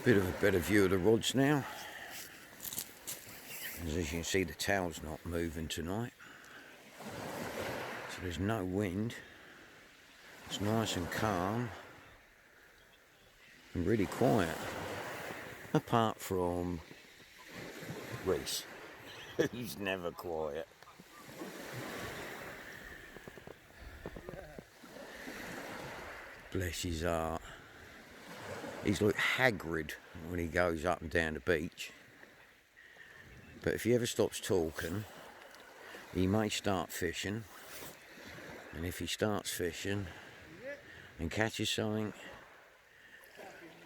Bit of a better view of the rods now. As you can see, the tail's not moving tonight. So there's no wind. It's nice and calm and really quiet. Apart from Reese. He's never quiet. Bless his heart. He's like Hagrid when he goes up and down the beach. But if he ever stops talking, he may start fishing. And if he starts fishing and catches something,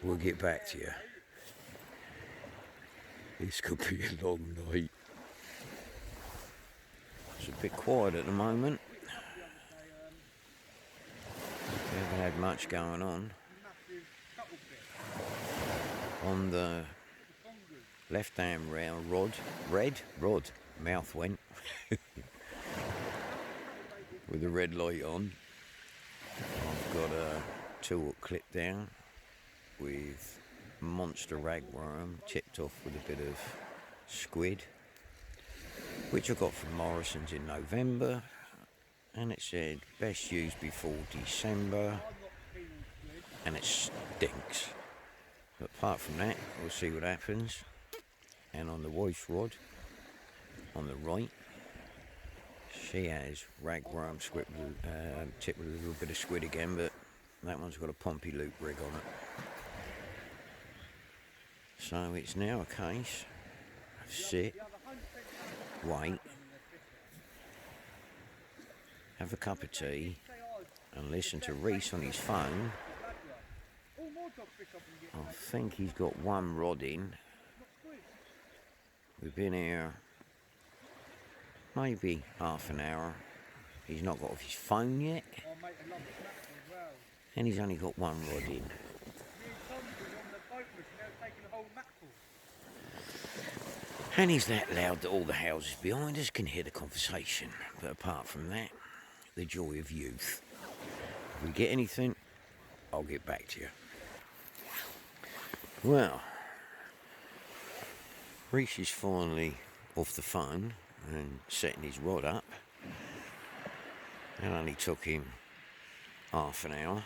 we'll get back to you. This could be a long night. It's a bit quiet at the moment. We haven't had much going on. On the left-hand rod, mouth went, with the red light on. I've got a 2-hook clip down with monster ragworm tipped off with a bit of squid, which I got from Morrison's in November, and it said best used before December, and it stinks. But apart from that, we'll see what happens. And on the wife's rod, on the right, she has ragworm tipped with a little bit of squid again, but that one's got a Pompey loop rig on it. So it's now a case of sit, wait, have a cup of tea, and listen to Reese on his phone. I think he's got one rod in. We've been here maybe half an hour. He's not got off his phone yet. And he's only got one rod in. And he's that loud that all the houses behind us can hear the conversation. But apart from that, the joy of youth. If we get anything, I'll get back to you. Well, Reese is finally off the phone and setting his rod up. It only took him half an hour.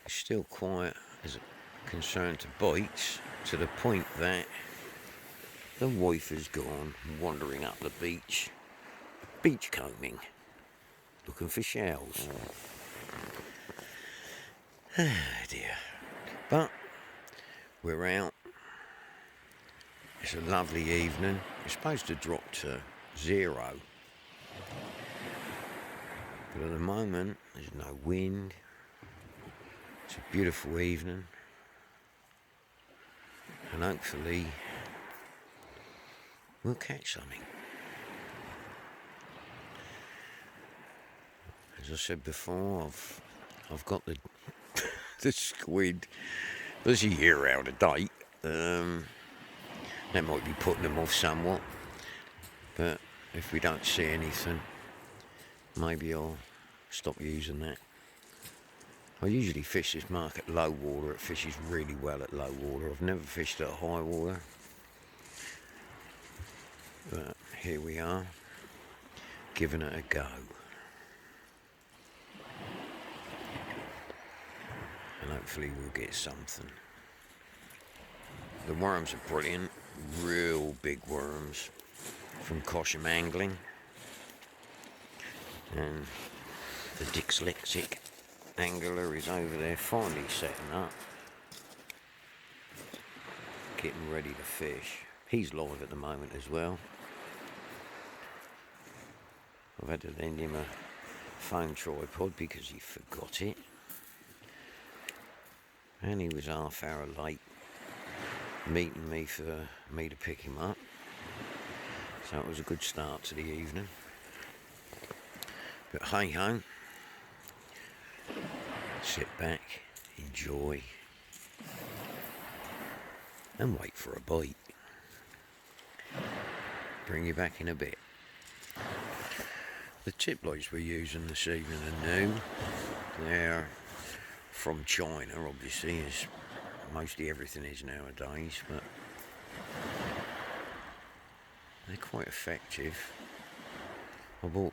He's still quiet as concerned to bites, to the point that the wife has gone wandering up the beach combing, looking for shells. Oh dear. But we're out. It's a lovely evening. It's supposed to drop to 0. But at the moment, there's no wind. It's a beautiful evening. And hopefully, we'll catch something. As I said before, I've got the the squid. There's a year out of date. That might be putting them off somewhat. But if we don't see anything, maybe I'll stop using that. I usually fish this mark at low water. It fishes really well at low water. I've never fished at high water. But here we are, giving it a go. And hopefully we'll get something. The worms are brilliant, real big worms from Cosham Angling. And the dyslexic angler is over there finally setting up, getting ready to fish. He's live at the moment as well. I've had to lend him a phone tripod because he forgot it. And he was half hour late meeting me for me to pick him up. So it was a good start to the evening. But hey ho, sit back, enjoy, and wait for a bite. Bring you back in a bit. The tip lights we're using this evening are new. They're from China, obviously, as mostly everything is nowadays, but they're quite effective. I bought,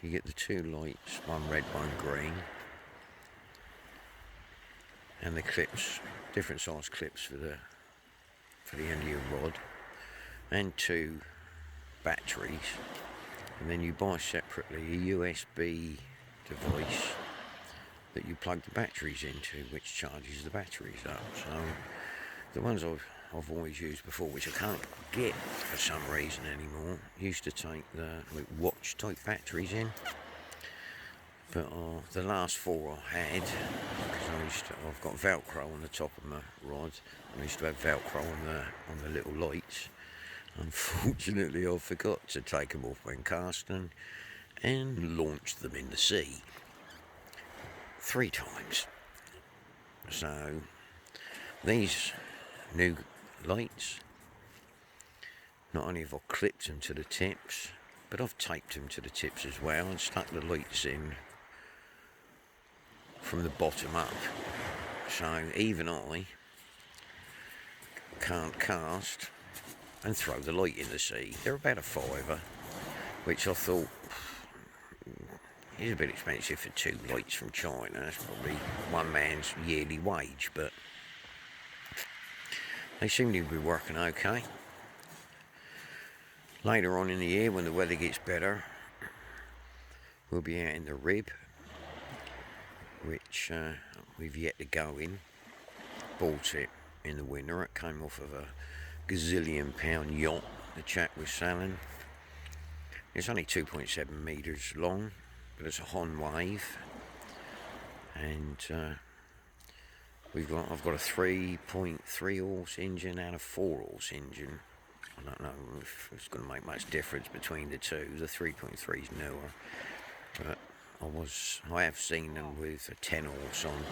you get the two lights, one red, one green, and the clips, different size clips for the end of your rod, and two batteries, and then you buy separately a USB device that you plug the batteries into, which charges the batteries up. So the ones I've always used before, which I can't get for some reason anymore, used to take the watch type batteries in, but the last four I had, because I've got Velcro on the top of my rod, and I used to have Velcro on the little lights. Unfortunately, I forgot to take them off when casting and launched them in the sea 3 times. So these new lights, not only have I clipped them to the tips, but I've taped them to the tips as well and stuck the lights in from the bottom up. So even I can't cast and throw the light in the sea. They're about a £5, which I thought is a bit expensive for 2 lights from China. That's probably one man's yearly wage, but they seem to be working okay. Later on in the year, when the weather gets better, we'll be out in the Rib, which we've yet to go in. Bought it in the winter. It came off of a gazillion-pound yacht the chap was selling. It's only 2.7 metres long, but it's a Hon wave, and I've got a 3.3 horse engine and a 4 horse engine. I don't know if it's going to make much difference between the two. The 3.3 is newer, but I have seen them with a 10 horse on,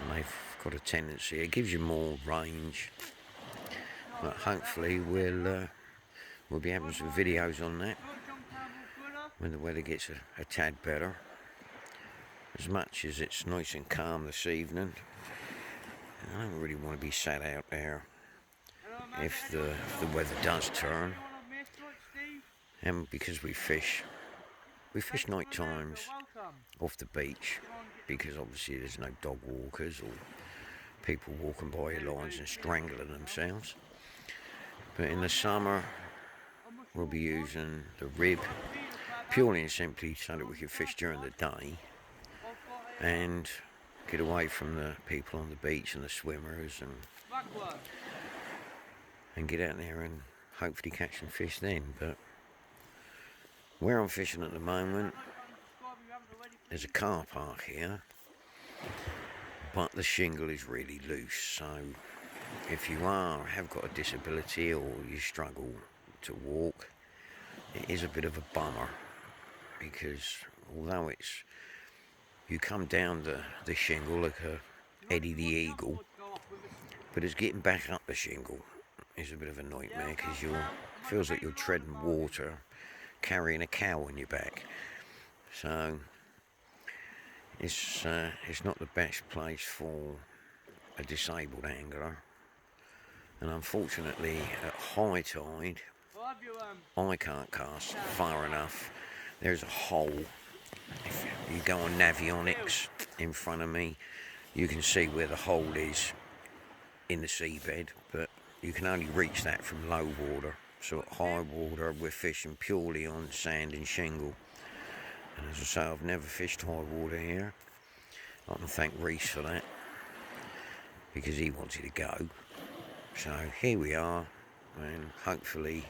and they've got a tendency. It gives you more range, but hopefully we'll be having some videos on that when the weather gets a tad better. As much as it's nice and calm this evening, I don't really want to be sat out there if the weather does turn. And because we fish night times off the beach, because obviously there's no dog walkers or people walking by your lines and strangling themselves. But in the summer, we'll be using the Rib purely and simply so that we can fish during the day and get away from the people on the beach and the swimmers, and get out there and hopefully catch some fish then. But where I'm fishing at the moment, there's a car park here, but the shingle is really loose. So if you have got a disability or you struggle to walk, it is a bit of a bummer, because although you come down the shingle like a Eddie the Eagle, but it's getting back up the shingle is a bit of a nightmare, because feels like you're treading water carrying a cow on your back. So it's not the best place for a disabled angler, and unfortunately at high tide I can't cast far enough. There's a hole. If you go on Navionics in front of me, you can see where the hole is in the seabed, but you can only reach that from low water. So at high water we're fishing purely on sand and shingle, and as I say, I've never fished high water here. I can thank Reese for that, because he wanted to go. So here we are, and hopefully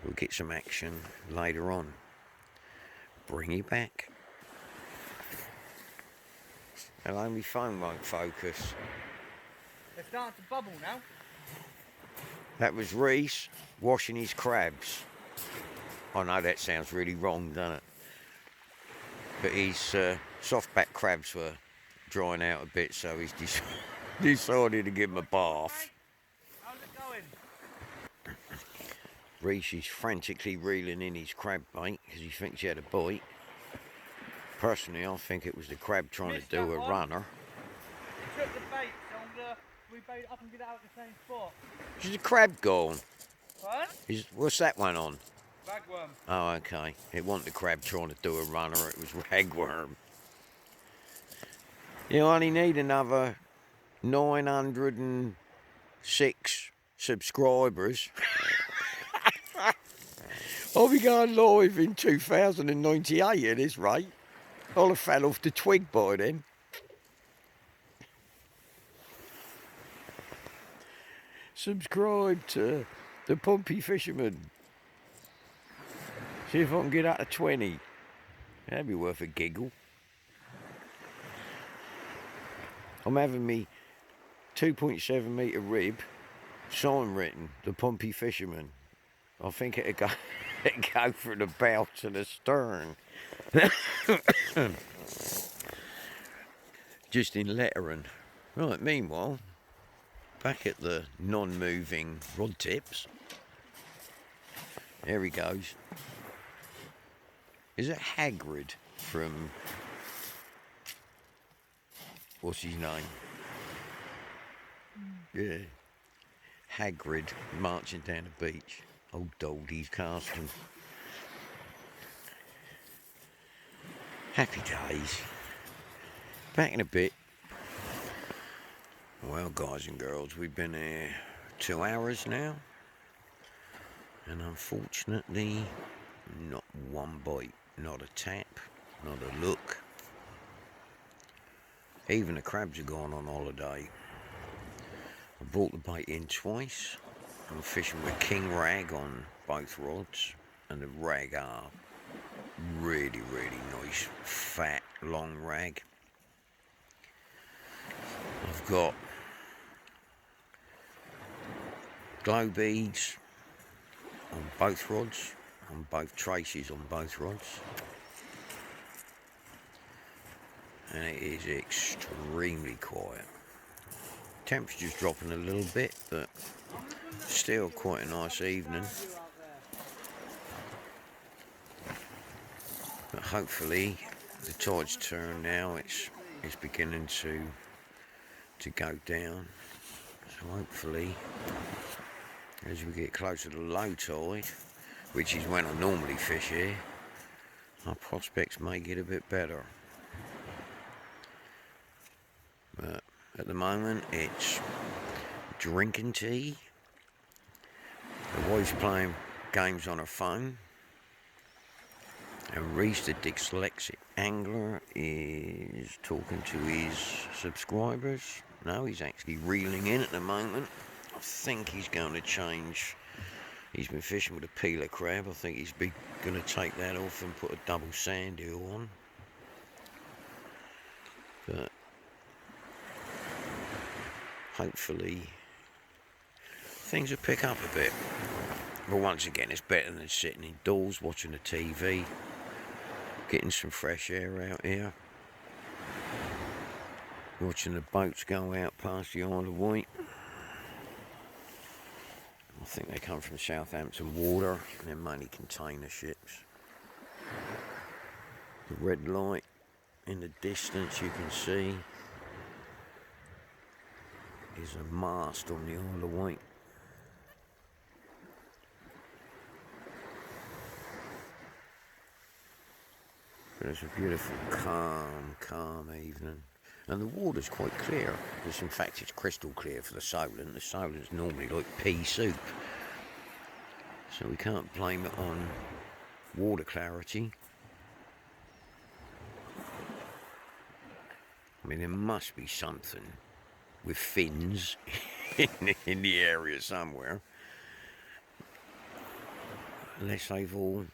we'll get some action later on. Bring you back. Hello, my phone won't focus. They're starting to bubble now. That was Reese washing his crabs. I know that sounds really wrong, doesn't it? But his softback crabs were drying out a bit, so he's decided to give them a bath. How's it going? Reese is frantically reeling in his crab bait because he thinks he had a bite. Personally, I think it was the crab trying to do a runner. He took the bait, so I'm going to we bait up and get out at the same spot. Is the crab gone? What? What's that one on? Ragworm. Oh, okay. It wasn't the crab trying to do a runner, it was ragworm. You only need another 906 subscribers. I'll be going live in 2098 at this rate. I'll have fell off the twig by then. Subscribe to the Pompey Fisherman. See if I can get out to 20. That'd be worth a giggle. I'm having me 2.7 metre rib, sign written, the Pompey Fisherman. I think it'd go from the bow to the stern. Just in lettering. Right, meanwhile, back at the non-moving rod tips. There he goes. Is it Hagrid from... what's his name? Yeah. Hagrid marching down the beach. Old Doldy's casting. Happy days. Back in a bit. Well, guys and girls, we've been here 2 hours now. And unfortunately, not one bite. Not a tap. Not a look. Even the crabs are gone on holiday. I brought the bait in twice. I'm fishing with king rag on both rods, and the rag are really, really nice, fat, long rag. I've got glow beads on both rods, on both traces on both rods. And it is extremely quiet. Temperature's dropping a little bit, but still quite a nice evening. But hopefully the tide's turned now, it's beginning to go down. So hopefully as we get closer to low tide, which is when I normally fish here, our prospects may get a bit better. But at the moment it's drinking tea. The wife's playing games on her phone. And Reese, the dyslexic angler, is talking to his subscribers. No, he's actually reeling in at the moment. I think he's going to change. He's been fishing with a peeler crab. I think he's going to take that off and put a double sand eel on. But hopefully things will pick up a bit. But once again, it's better than sitting indoors watching the TV, getting some fresh air out here, watching the boats go out past the Isle of Wight. I think they come from Southampton water, and they're mainly container ships. The red light in the distance you can see is a mast on the Isle of Wight. But it's a beautiful, calm evening. And the water's quite clear. In fact, it's crystal clear for the Solent. The Solent's normally like pea soup. So we can't blame it on water clarity. I mean, there must be something with fins in the area somewhere. Unless they've all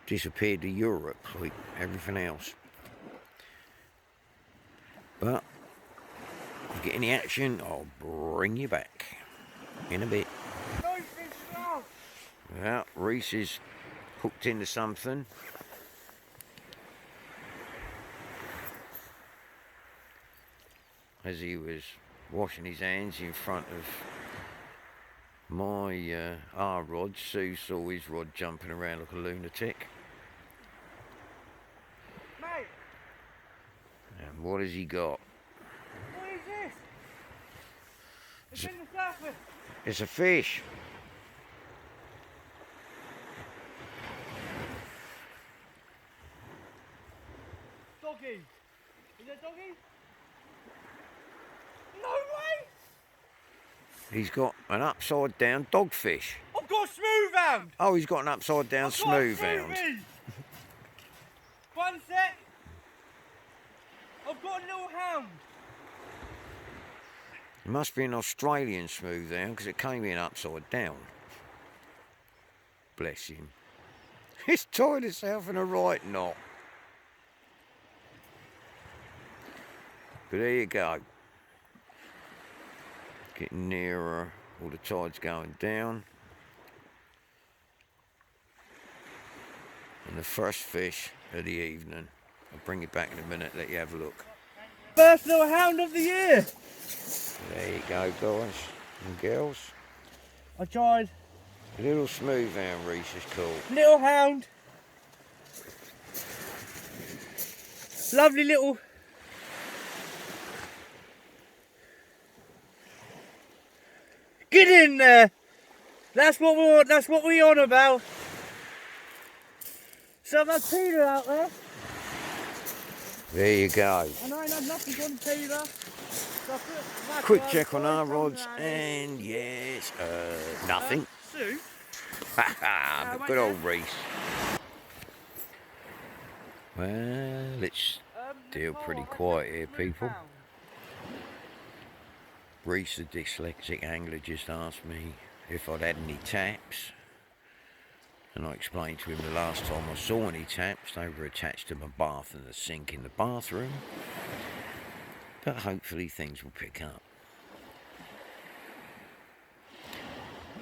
disappeared to Europe like everything else. But if you get any action, I'll bring you back in a bit. Well, Reese is hooked into something. As he was washing his hands in front of my our rod, Sue saw his rod jumping around like a lunatic. Mate! And what has he got? What is this? It's in the surface. It's a fish. Doggy. Is it a doggy? No way! He's got an upside down dogfish. I've got a smooth hound. Oh, he's got an upside down I've got a smooth hound. smoothie. One sec. I've got a little hound. It must be an Australian smooth hound because it came in upside down. Bless him. He's tied himself in a right knot. But there you go. Getting nearer, all the tide's going down. And the first fish of the evening. I'll bring it back in a minute, let you have a look. First little hound of the year. There you go, guys and girls. I tried. Little smooth hound, Reese is called. Little hound. Lovely little. Get in there. That's what we want. That's what we're on about. So that's Peter out there. There you go. And I ain't had nothing on Peter. So I put that Quick one, check on our something rods, around it. and yes, nothing. Sue. But good old Reese. Well, it's still pretty quiet here, people. Reese, the dyslexic angler, just asked me if I'd had any taps. And I explained to him the last time I saw any taps, they were attached to my bath and the sink in the bathroom. But hopefully things will pick up.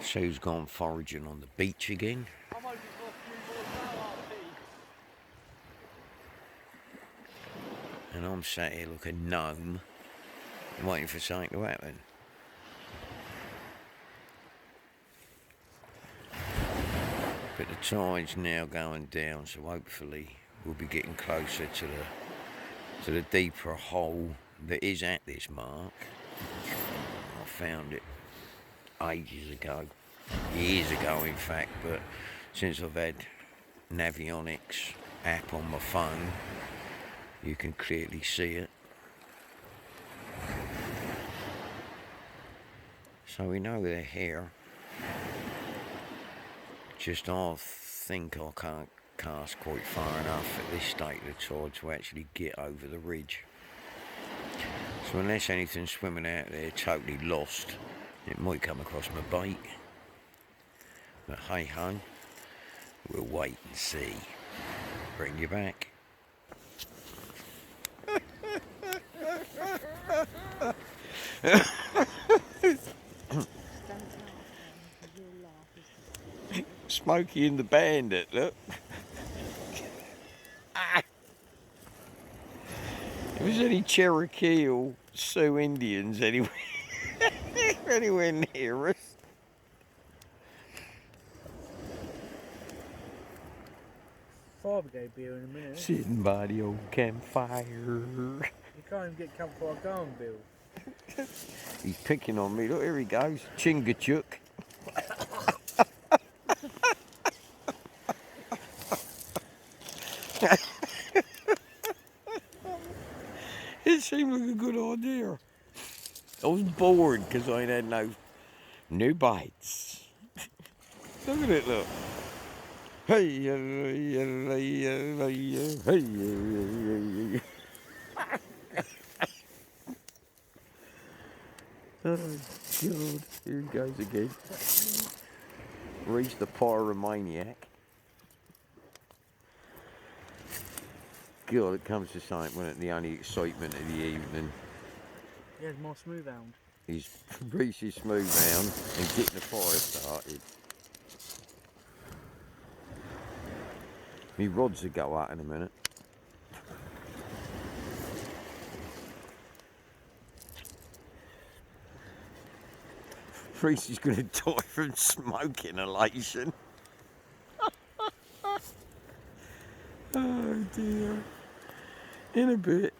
Sue's gone foraging on the beach again. I'm hoping for a few more now, And I'm sat here like a gnome, waiting for something to happen. But the tide's now going down, so hopefully we'll be getting closer to the deeper hole that is at this mark. I found it ages ago, years ago in fact, but since I've had Navionics app on my phone, you can clearly see it. So we know they're here. Just I think I can't cast quite far enough at this state of the tide to actually get over the ridge. So unless anything's swimming out there totally lost, it might come across my bait. But hey ho, we'll wait and see. Bring you back. Smokey and the Bandit, look. If there's any Cherokee or Sioux Indians anywhere, anywhere near us. Fire brigade beer in a minute. Sitting by the old campfire. You can't even get campfire going, Bill. He's picking on me. Look, here he goes. Chingachgook. It seemed like a good idea. I was bored because I ain't had no bites. Look at it, look. Hey, hey. Oh, God. Here he goes again. Reese the pyromaniac. God, it comes to something when it's the only excitement of the evening. Yeah, it's more smooth hound. He's Reese's smooth hound and getting the fire started. Me rods will go out in a minute. Reese is going to die from smoke inhalation. Oh dear. In a bit.